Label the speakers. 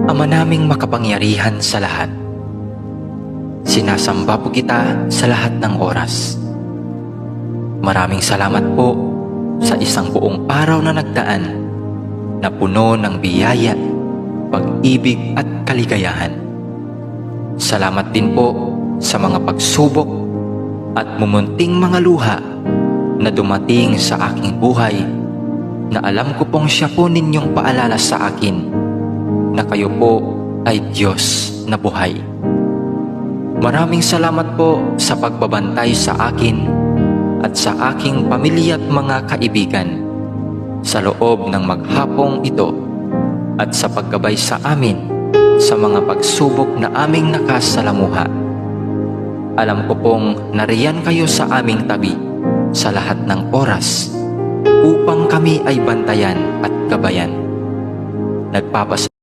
Speaker 1: Ama naming makapangyarihan sa lahat, sinasamba po kita sa lahat ng oras. Maraming salamat po sa isang buong araw na nagdaan na puno ng biyaya, pag-ibig at kaligayahan. Salamat din po sa mga pagsubok at mumunting mga luha na dumating sa aking buhay, na alam ko pong siya po ninyong paalala sa akin na kayo po ay Diyos na buhay. Maraming salamat po sa pagbabantay sa akin at sa aking pamilya at mga kaibigan sa loob ng maghapong ito, at sa paggabay sa amin sa mga pagsubok na aming nakasalamuha. Alam ko pong nariyan kayo sa aming tabi sa lahat ng oras upang kami ay bantayan at gabayan. Nagpapasalamat